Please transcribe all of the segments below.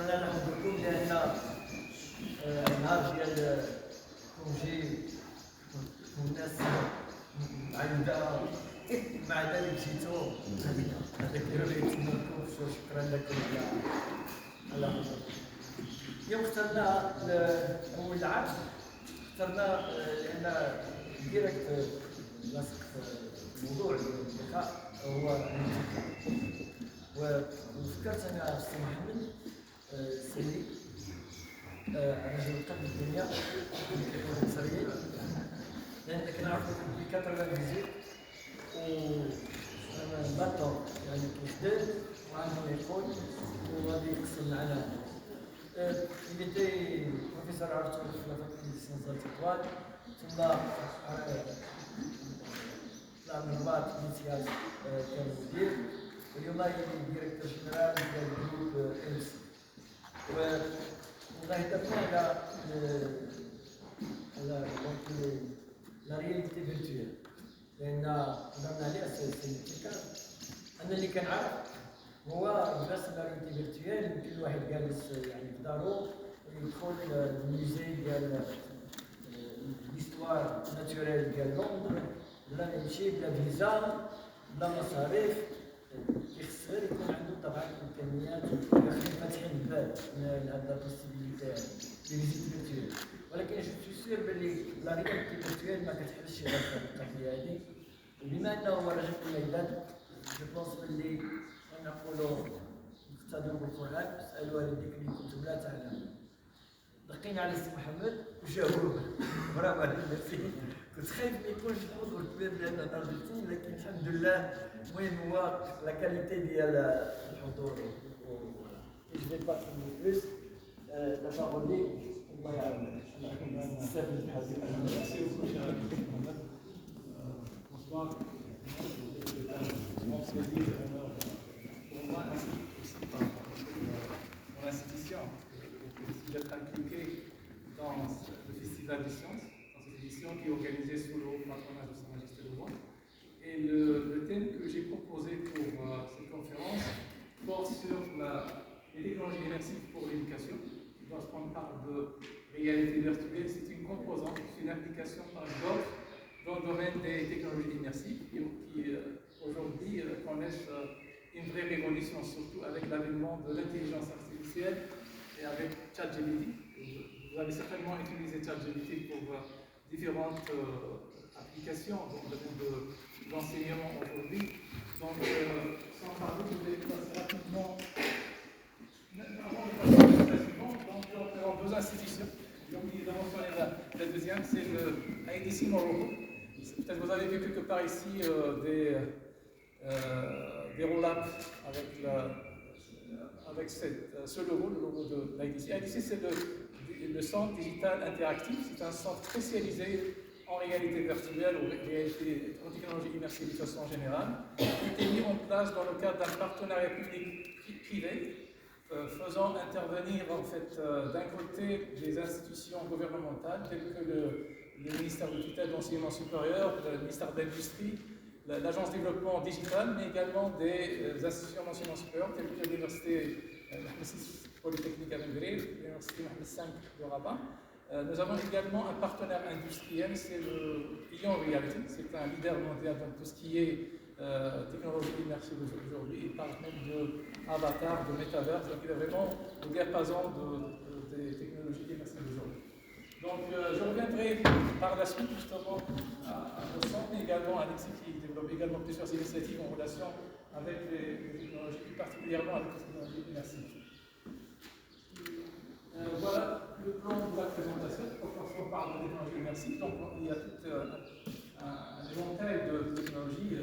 رانا نحضركم لان نهار ديال كونجي والناس عندها مع ذلك جيتو هذاك اللي يتمنىكم شكرا لكم على حضوركم. اليوم اخترنا اول العام اخترنا لان ديريكت لاصق في موضوع اللقاء هو وفكرت انا السي محمد السيدي رجل قلب الدنيا المصريين لان كنعرفو في 98 و باطو يعني كيخدم وعنده يقول وغادي يقسم معنا. Il était professeur Arthur de la faculté des sciences antiquaires, ثم طلع من الرباط الامتياز كان مدير واليوم يلي ديريكتور جنرال ديال الجروب امس. وغيهضرنا على لا رياليتي فيرتويال لان هضرنا عليها السيد انا اللي كنعرف هو بس لا رياليتي فيرتويال يمكن الواحد جالس يعني في دارو يدخل الموزي ديال ليستوار ناتوريل ديال لندن بلا يمشي بلا فيزا بلا مصاريف يخسر يكون عنده طبعا الامكانيات فاتحين الباب لهذا البوسيبيليتي ديال فيزيت فيرتويال. ولكن جو سو سير بلي لا رياليتي فيرتويال ما كتحلش غير في القضيه هذه. وبما انه هو رجل الميدان جو بونس بلي نقولوا اقتدوا بالقران اسالوا اهل الذكر ان كنتم لا تعلمون. دقينا على السي محمد وجاوب برافو عليك ميرسي. كنت خايف ما يكونش الحضور كبير لان ارجنتين لكن الحمد لله المهم هو لا كاليتي ديال الحضور. جو في با بلوس لا بارول لي الله يعاونك بزاف من الحاجات. Bonsoir. Mon institution d'être impliqué dans le Festival des sciences, dans cette édition qui est organisée sous le patronage de Sa Majesté le Roi. Et le thème que j'ai proposé pour cette conférence porte sur les technologies immersives pour l'éducation. Lorsqu'on parle de réalité virtuelle, c'est une composante, c'est une application parmi d'autres dans le domaine des technologies immersives qui aujourd'hui connaissent une vraie révolution, surtout avec l'avènement de l'intelligence artificielle et avec ChatGPT. Vous avez certainement utilisé ChatGPT pour différentes applications dans le domaine de l'enseignement aujourd'hui. Donc, sans parler, je vais passer rapidement. Avant de passer à la suivante, donc nous avons deux institutions. J'ai oublié de mentionner la deuxième, c'est le IDC Morocco. Peut-être que vous avez vu quelque part ici des roll-ups avec ce logo, le logo de l'IDC. L'IDC, c'est le centre digital interactif. C'est un centre spécialisé en réalité virtuelle ou en technologie immersive de façon générale, qui a été mis en place dans le cadre d'un partenariat public-privé, faisant intervenir en fait d'un côté des institutions gouvernementales telles que le ministère de tutelle de l'enseignement supérieur, le ministère de l'Industrie, l'Agence de développement digital, mais également des institutions d'enseignement supérieur telles que l'Université Polytechnique à Belgrade, l'Université Mohamed V de Rabat. Nous avons également un partenaire industriel, c'est le Ion Reality, c'est un leader mondial dans tout ce qui est technologie immersive aujourd'hui. Il parle même d'avatar, de métaverse, donc il a vraiment le diapason des technologies immersives aujourd'hui. Donc je reviendrai par la suite justement à nos centres, mais également à Alexis qui développe également plusieurs initiatives en relation avec les technologies, plus particulièrement avec les technologies immersives. Voilà le plan de la présentation. Lorsqu'on parle de technologie immersive, donc il y a tout un éventail de technologies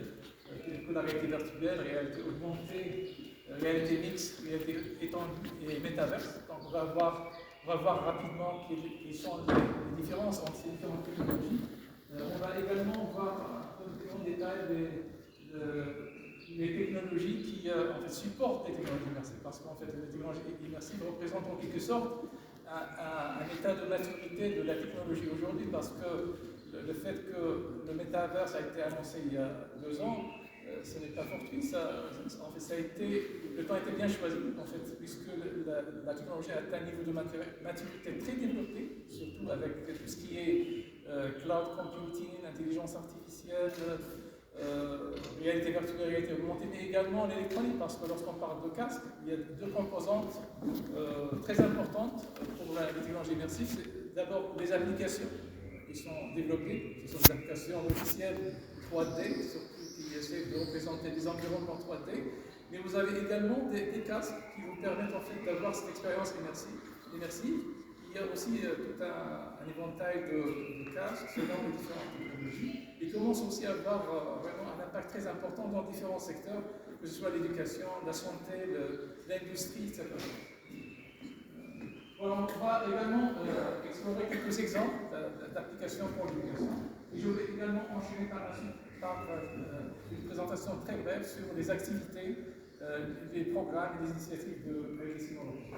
telles que la réalité virtuelle, réalité augmentée, réalité mixte, réalité étendue et métaverse. Donc on va voir rapidement quelles sont les différences entre ces différentes technologies. On va également voir un peu plus en détail les technologies qui en fait, supportent les technologies immersives, parce qu'en fait les technologies immersives représentent en quelque sorte un état de maturité de la technologie aujourd'hui, parce que le fait que le métaverse a été annoncé il y a 2 ans ce n'est pas fortuit, en fait, le temps a été bien choisi, en fait, puisque la technologie a atteint un niveau de maturité très développé, surtout avec tout ce qui est cloud computing, intelligence artificielle, réalité virtuelle, réalité augmentée, mais également l'électronique, parce que lorsqu'on parle de casque, il y a deux composantes très importantes pour les technologies immersives. C'est d'abord les applications qui sont développées, ce sont des applications logicielles 3D, surtout qui essaient de représenter des environnements 3D, mais vous avez également des casques qui vous permettent en fait d'avoir cette expérience immersive. Il y a aussi tout un éventail de casques selon les différentes technologies et commence aussi à avoir vraiment un impact très important dans différents secteurs, que ce soit l'éducation, la santé, l'industrie, etc. Voilà, on va également explorer quelques exemples d'applications pour l'éducation. Et je vais également enchaîner par la suite par une présentation très brève sur les activités, les programmes et les initiatives de réussite dans le monde.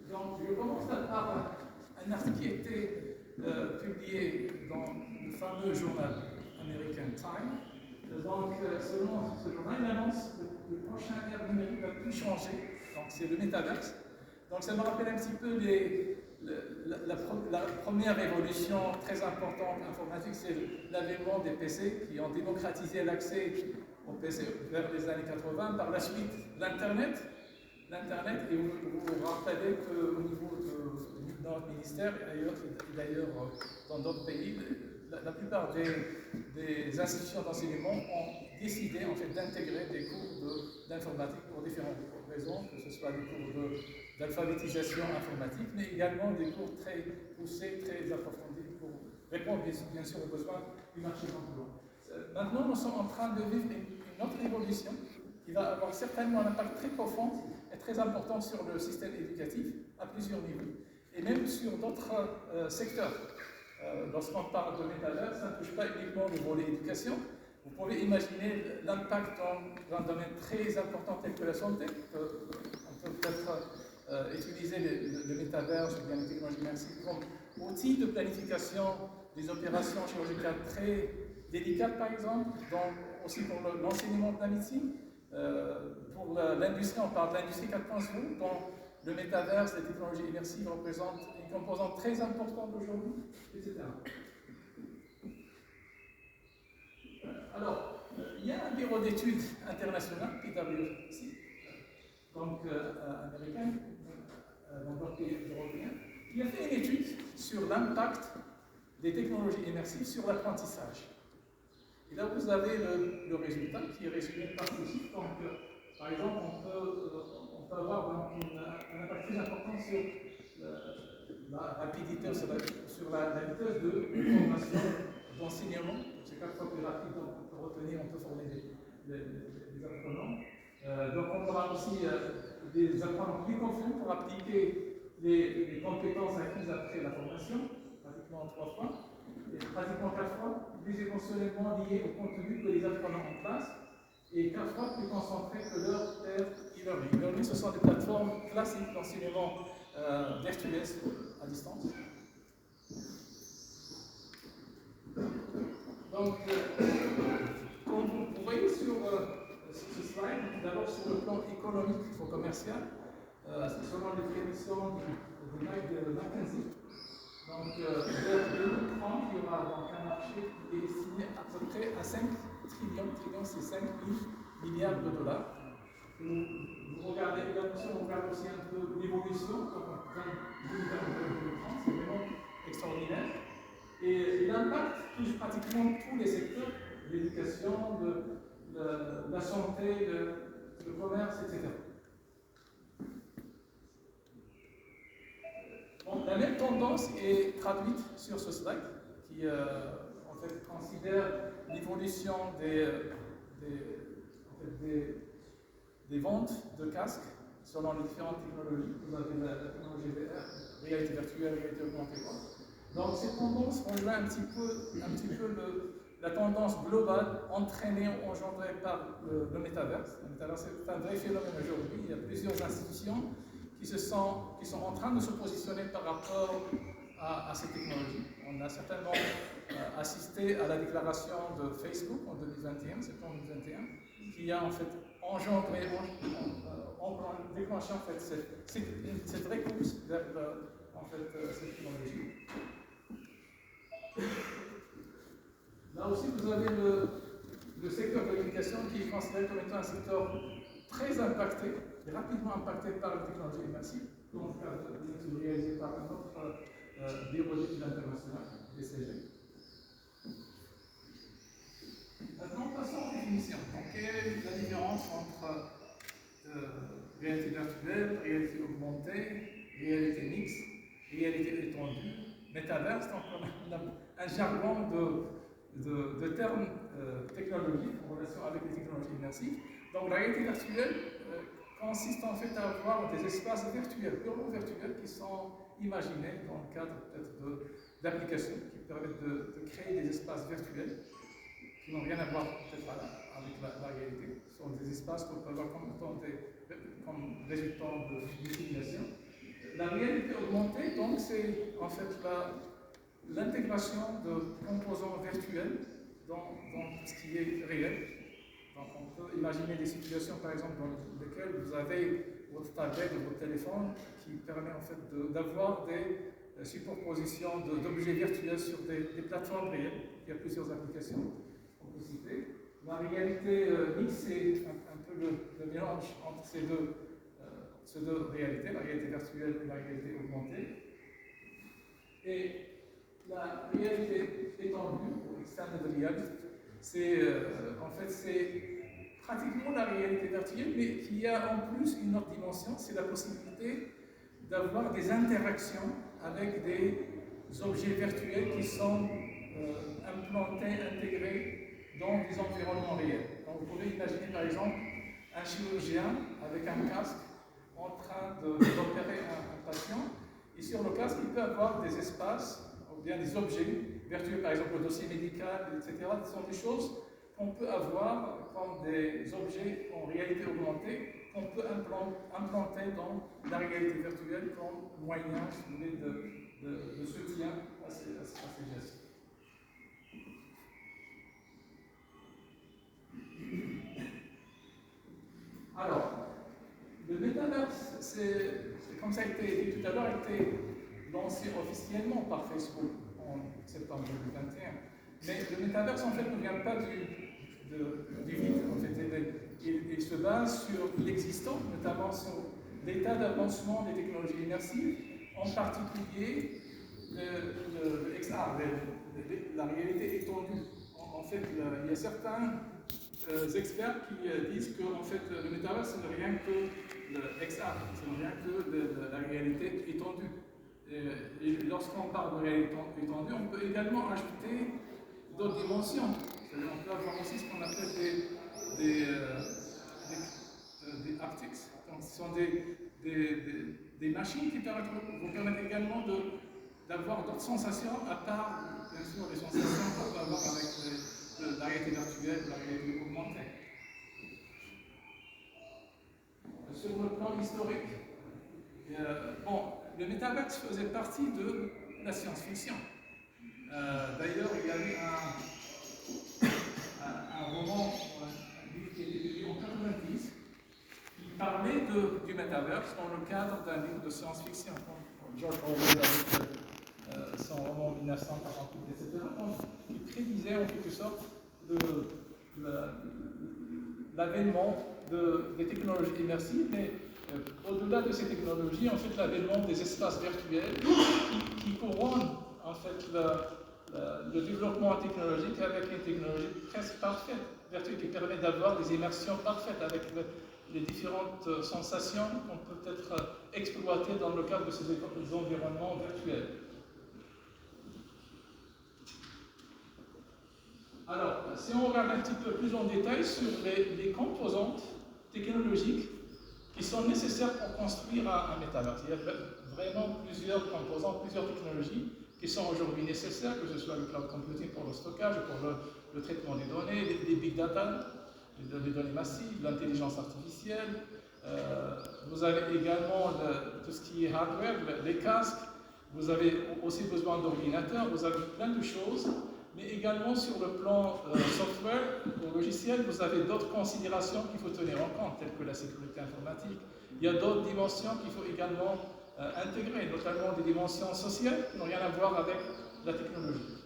Donc, je commence par un article qui a été publié dans le fameux journal American Time. Donc, selon ce journal, il annonce que le prochain ère numérique va tout changer. Donc, c'est le métaverse. Donc, ça me rappelle un petit peu la première révolution très importante informatique, c'est l'avènement des PC qui ont démocratisé l'accès aux PC vers les années 80. Par la suite, l'Internet, et vous vous rappelez qu'au niveau de notre ministère, et d'ailleurs dans d'autres pays, la plupart des institutions d'enseignement ont décidé en fait d'intégrer des cours d'informatique pour différentes raisons, que ce soit des cours d'alphabétisation informatique, mais également des cours très poussés, très approfondis pour répondre bien sûr aux besoins du marché de l'emploi. Maintenant, nous sommes en train de vivre une autre évolution qui va avoir certainement un impact très profond et très important sur le système éducatif à plusieurs niveaux, et même sur d'autres secteurs. Lorsqu'on parle de métavers, ça ne touche pas uniquement le volet éducation. Vous pouvez imaginer l'impact dans un domaine très important tel que la santé. On peut peut-être utiliser le métavers ou bien les technologies immersives comme outil de planification des opérations chirurgicales très délicates, par exemple, aussi pour l'enseignement de la médecine. Pour l'industrie, on parle de l'industrie 4.0, dont le métaverse, les technologies immersives représentent une composante très importante aujourd'hui, etc. Alors, il y a un bureau d'études international, PwC, donc américain, dans d'autres pays européens, qui a fait une étude sur l'impact des technologies immersives sur l'apprentissage. Et là, vous avez le résultat qui est résumé par ces chiffres. Donc, par exemple, on peut avoir un impact très important sur la rapidité, sur la vitesse de formation, d'enseignement. C'est 4 fois plus rapide, donc on peut retenir, on peut former des apprenants. Donc, on aura aussi des apprenants plus confiants pour appliquer les compétences acquises après la formation, pratiquement 3 fois. Et pratiquement 4 fois plus émotionnellement liés au contenu que les apprenants en classe et 4 fois plus concentrés que leur e-learning. E-learning, ce sont des plateformes classiques d'enseignement virtuel à distance. Donc, comme vous voyez sur ce slide, d'abord sur le plan économique ou commercial, selon les prévisions de McKinsey. Donc, vers 2030, il y aura donc un marché qui est estimé à peu près à 5 trillions, c'est 5 000 milliards de dollars. Vous regardez également, si on regarde aussi un peu l'évolution, donc 2030, c'est vraiment extraordinaire. Et l'impact touche pratiquement tous les secteurs, l'éducation, la santé, le commerce, etc. Bon, la même tendance est traduite sur ce slide, qui en fait considère l'évolution des ventes de casques selon les différentes technologies. Vous avez la technologie VR, réalité virtuelle, réalité augmentée. Donc cette tendance rejoint un petit peu la tendance globale entraînée, engendrée par le métaverse. Le métaverse est un vrai phénomène aujourd'hui. Il y a plusieurs institutions qui sont en train de se positionner par rapport à ces technologies. On a certainement assisté à la déclaration de Facebook en 2021, septembre 2021, qui a en fait engendré, déclenché en fait cette vraie course vers cette technologie. Là aussi, vous avez le secteur de l'éducation qui est considéré comme étant un secteur très impacté, rapidement impacté par la technologie immersive, dans le cadre d'une étude réalisée par notre bureau d'études internationales, BCG. Maintenant, passons aux définitions. Donc, quelle est la différence entre réalité virtuelle, réalité augmentée, réalité mixte, réalité étendue, métaverse? Donc, on a un jargon de termes technologiques en relation avec les technologies immersives. Donc, la réalité virtuelle consiste en fait à avoir des espaces virtuels, purement virtuels, qui sont imaginés dans le cadre peut-être d'applications qui permettent de créer des espaces virtuels qui n'ont rien à voir peut-être avec la réalité. Ce sont des espaces qu'on peut avoir comme résultat de simulation. La réalité augmentée, donc, c'est en fait l'intégration de composants virtuels dans tout ce qui est réel. Donc, on peut imaginer des situations, par exemple, dans lesquelles vous avez votre tablette ou votre téléphone qui permet en fait d'avoir des superpositions d'objets virtuels sur des plateformes réelles. Il y a plusieurs applications qu'on peut citer. La réalité mixte, c'est un peu le mélange entre ces deux réalités, la réalité virtuelle et la réalité augmentée. Et la réalité étendue, ou extended reality, c'est pratiquement la réalité virtuelle, mais qui a en plus une autre dimension, c'est la possibilité d'avoir des interactions avec des objets virtuels qui sont implantés, intégrés dans des environnements réels. Donc vous pouvez imaginer par exemple un chirurgien avec un casque en train d'opérer un patient, et sur le casque il peut avoir des espaces ou bien des objets virtuels, par exemple le dossier médical, etc. Ce sont des choses qu'on peut avoir comme des objets en réalité augmentée, qu'on peut implanter dans la réalité virtuelle comme moyen, si vous voulez, de soutien à ces gestes. Alors, le Metaverse, c'est comme ça a été dit tout à l'heure, a été lancé officiellement par Facebook en septembre 2021. Mais le Metaverse, en fait, ne vient pas du vide. En fait, il se base sur l'existant, notamment sur l'état d'avancement des technologies immersives, en particulier le XR, la réalité étendue. En fait, il y a certains experts qui disent que en fait, le métaverse, ce n'est rien que le XR, ce n'est rien que la réalité étendue. Et lorsqu'on parle de réalité étendue, on peut également ajouter d'autres dimensions. On peut avoir aussi ce qu'on appelle des haptics. Donc, ce sont des machines qui vous permettent également d'avoir d'autres sensations, à part, bien sûr, les sensations qu'on peut avoir avec la réalité virtuelle ou la réalité augmentée. Sur le plan historique, le métaverse faisait partie de la science-fiction. D'ailleurs, il y a eu un roman, un livre qui a été publié en 1990, qui parlait du métaverse dans le cadre d'un livre de science-fiction. George Orwell avec son roman 1948, etc., qui prédisait en quelque sorte l'avènement des technologies immersives, mais au-delà de ces technologies, en fait, l'avènement des espaces virtuels qui couronnent en fait le développement technologique avec une technologie presque parfaite, virtuelle, qui permet d'avoir des immersions parfaites avec les différentes sensations qu'on peut peut-être exploiter dans le cadre de ces environnements virtuels. Alors, si on regarde un petit peu plus en détail sur les composantes technologiques qui sont nécessaires pour construire un métaverse, il y a vraiment plusieurs composantes, plusieurs technologies qui sont aujourd'hui nécessaires, que ce soit le cloud computing pour le stockage, pour le traitement des données, les big data, les données massives, l'intelligence artificielle. Vous avez également tout ce qui est hardware, les casques. Vous avez aussi besoin d'ordinateurs. Vous avez plein de choses mais également sur le plan software ou logiciel, vous avez d'autres considérations qu'il faut tenir en compte, telles que la sécurité informatique. Il y a d'autres dimensions qu'il faut également intégrer, notamment des dimensions sociales qui n'ont rien à voir avec la technologie.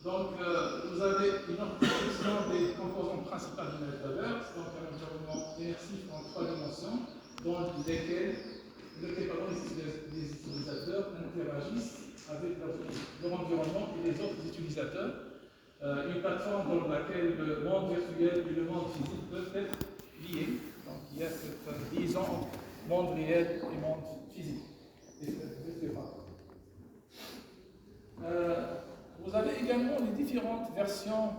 Donc, vous avez une organisation des composantes principales du Metaverse, donc un environnement immersif en 3 dimensions, dans lequel les utilisateurs interagissent avec leur environnement et les autres utilisateurs. Une plateforme dans laquelle le monde virtuel et le monde physique peuvent être liés. Donc, il y a cette liaison entre monde réel et monde physique. Vous avez également les différentes versions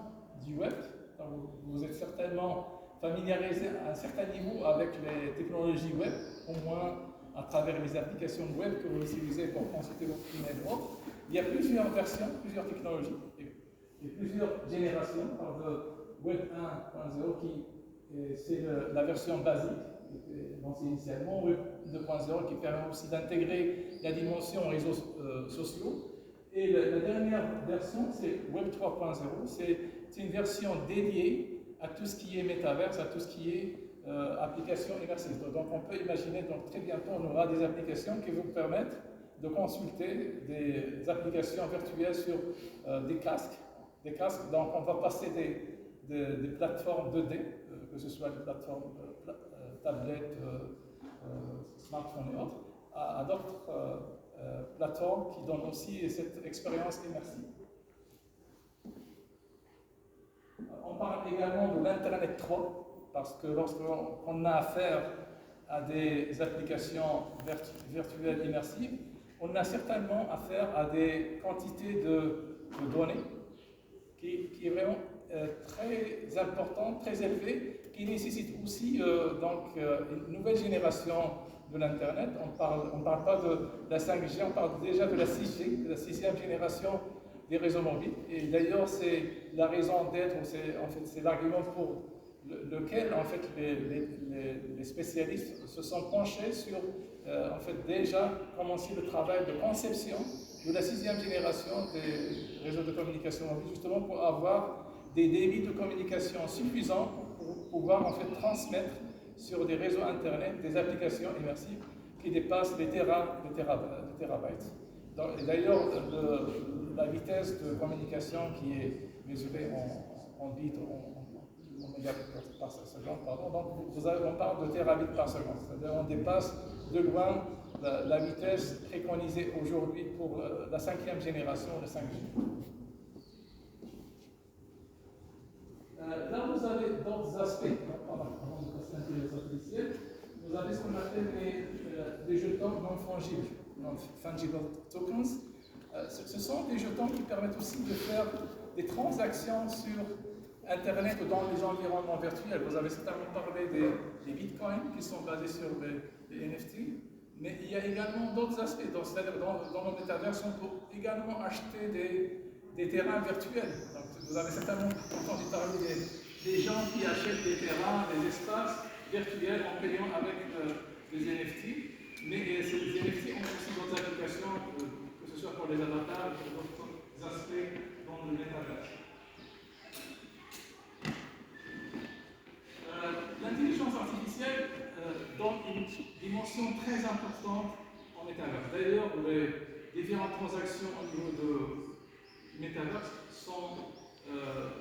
du web. Donc, vous êtes certainement familiarisé à un certain niveau avec les technologies web, au moins à travers les applications web que vous utilisez pour consulter votre email ou autre. Il y a plusieurs versions, plusieurs technologies et plusieurs générations. On parle de Web 1.0 qui c'est la version basique qui était lancée initialement, Web 2.0 qui permet aussi d'intégrer la dimension réseaux sociaux. Et la dernière version, c'est Web 3.0. C'est une version dédiée à tout ce qui est métaverse, à tout ce qui est applications immersives. Donc on peut imaginer, donc très bientôt, on aura des applications qui vous permettent de consulter des applications virtuelles sur des casques. Donc on va passer des plateformes 2D, que ce soit des plateformes tablettes, smartphones et autres, à d'autres plateformes qui donnent aussi cette expérience immersive. On parle également de l'Internet 3, parce que lorsqu'on a affaire à des applications virtuelles immersives, on a certainement affaire à des quantités de données qui est vraiment très importante, très élevée, qui nécessite aussi une nouvelle génération de l'Internet. On ne parle pas de la 5G, on parle déjà de la 6G, de la 6e génération des réseaux mobiles. Et d'ailleurs, c'est la raison d'être, c'est l'argument pour lequel en fait, les spécialistes se sont penchés sur déjà commencer le travail de conception de la 6e génération des réseaux de communication mobile, justement pour avoir des débits de communication suffisants pour pouvoir en fait transmettre sur des réseaux internet des applications immersives qui dépassent les terabytes. D'ailleurs, la vitesse de communication qui est mesurée en bits, en mégabits par seconde, pardon, donc on parle de terabits par seconde, c'est-à-dire on dépasse de loin la vitesse préconisée aujourd'hui pour la 5e génération de 5G. Là, vous avez d'autres aspects, avant de passer à l'intelligence artificielle, vous avez ce qu'on appelle les jetons non fungibles, non-fungible tokens. Ce sont des jetons qui permettent aussi de faire des transactions sur Internet ou dans les environnements virtuels. Vous avez certainement parlé des bitcoins qui sont basés sur les NFT, mais il y a également d'autres aspects. C'est-à-dire dans le métaverse, on peut également acheter des terrains virtuels. Donc, vous avez certainement entendu parler des gens qui achètent des terrains, des espaces virtuels en payant avec des NFT, mais ces NFT ont aussi d'autres applications, que ce soit pour les avatars ou pour d'autres aspects dans le métaverse. L'intelligence artificielle donne une dimension très importante en métaverse. D'ailleurs, les différentes transactions au niveau du métaverse sont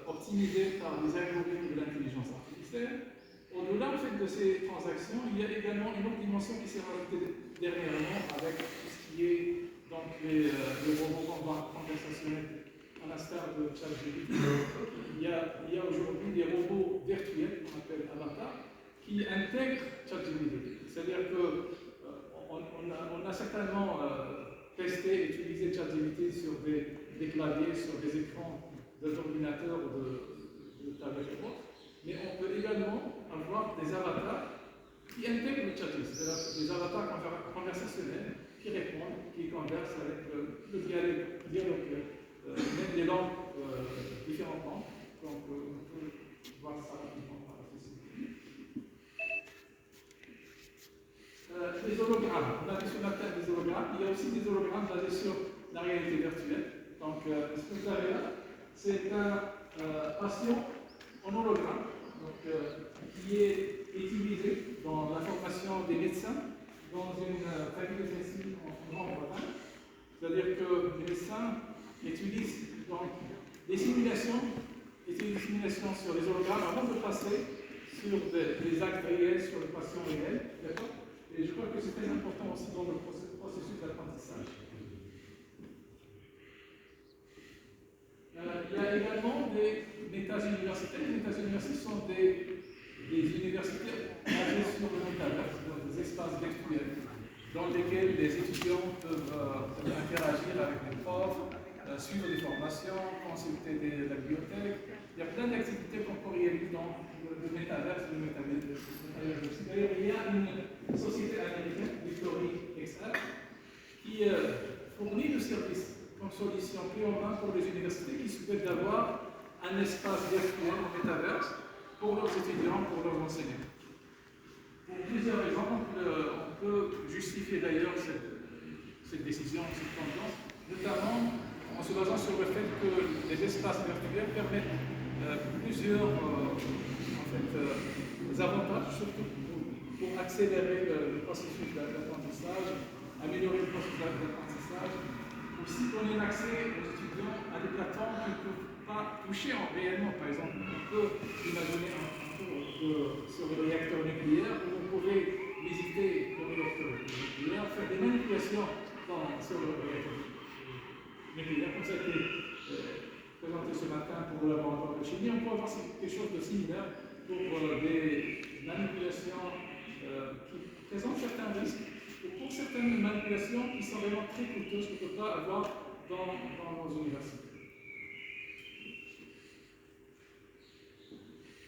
optimisées par les algorithmes de l'intelligence artificielle. Au-delà en fait, de ces transactions, il y a également une autre dimension qui s'est rajoutée dernièrement avec tout ce qui est donc, les robots conversationnels à l'instar de ChatGPT. Il y a aujourd'hui des robots virtuels qu'on appelle avatars qui intègrent ChatGPT. C'est-à-dire qu'on a certainement testé et utilisé ChatGPT sur des claviers, sur des écrans d'ordinateurs ou de tablettes et autres, mais on peut également avoir des avatars qui intègrent le ChatGPT, c'est-à-dire des avatars conversationnels qui répondent, qui conversent avec le dialogue, même les langues, différentes langues. Donc, on peut voir ça rapidement par la possibilité. les hologrammes. On a vu sur la table des hologrammes. Il y a aussi des hologrammes basés sur la réalité virtuelle. Donc, ce que vous avez là, c'est un patient en hologramme donc, qui est utilisé dans la formation des médecins dans une faculté de médecine en Grande-Bretagne. C'est-à-dire que les médecins utilisent donc des simulations sur les hologrammes avant de passer sur des actes réels, sur les patients réels. Et je crois que c'est très important aussi dans le processus d'apprentissage. Il y a également des métas universitaires. Les métas universitaires sont des universités basées sur le métaverse, donc des espaces virtuels dans lesquels les étudiants peuvent interagir avec les profs, suivre des formations, consulter la bibliothèque. Il y a plein d'activités qu'on peut réaliser dans le métaverse, le métaverse. D'ailleurs, il y a une société américaine, Victory XR, qui fournit le service comme solution clé en main pour les universités qui souhaitent avoir un espace virtuel en métaverse pour leurs étudiants, pour leurs enseignants. Pour plusieurs raisons, on peut justifier d'ailleurs cette décision, cette tendance, notamment en se basant sur le fait que les espaces virtuels permettent plusieurs avantages, surtout pour accélérer le processus d'apprentissage, améliorer le processus d'apprentissage, aussi donner accès aux étudiants à des plateformes qu'ils ne peuvent pas toucher réellement. Par exemple, on peut imaginer un cours sur le réacteur nucléaire où vous pouvez visiter le réacteur nucléaire, faire des manipulations sur le réacteur nucléaire, comme ça a été présenté ce matin pour le laboratoire de chimie. On peut avoir quelque chose de similaire pour des manipulations qui présentent certains risques, ou pour certaines manipulations qui sont vraiment très coûteuses qu'on ne peut pas avoir dans nos universités.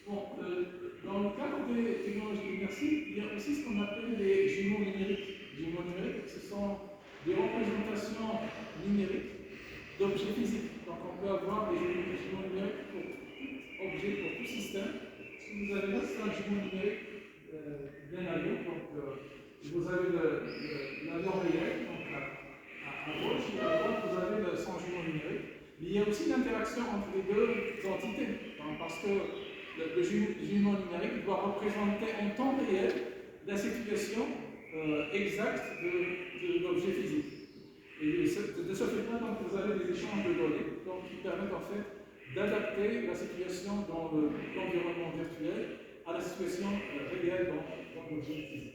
Bon, dans le cadre des technologies immersives, il y a aussi ce qu'on appelle les jumeaux numériques. Les jumeaux numériques, ce sont des représentations numériques d'objets physiques. Donc on peut avoir des jumeaux numériques pour tout objet, pour tout système. Ce que vous avez là, c'est un jumeau numérique d'un avion. Donc vous avez l'avion réel, donc à gauche, et à droite, vous avez son jumeau numérique. Mais il y a aussi l'interaction entre les deux entités. Donc, parce que le jumeau numérique doit représenter en temps réel la situation exacte de l'objet physique. Et de ce fait-là, vous avez des échanges de données qui permettent en fait d'adapter la situation dans l'environnement virtuel à la situation réelle dans l'objet physique.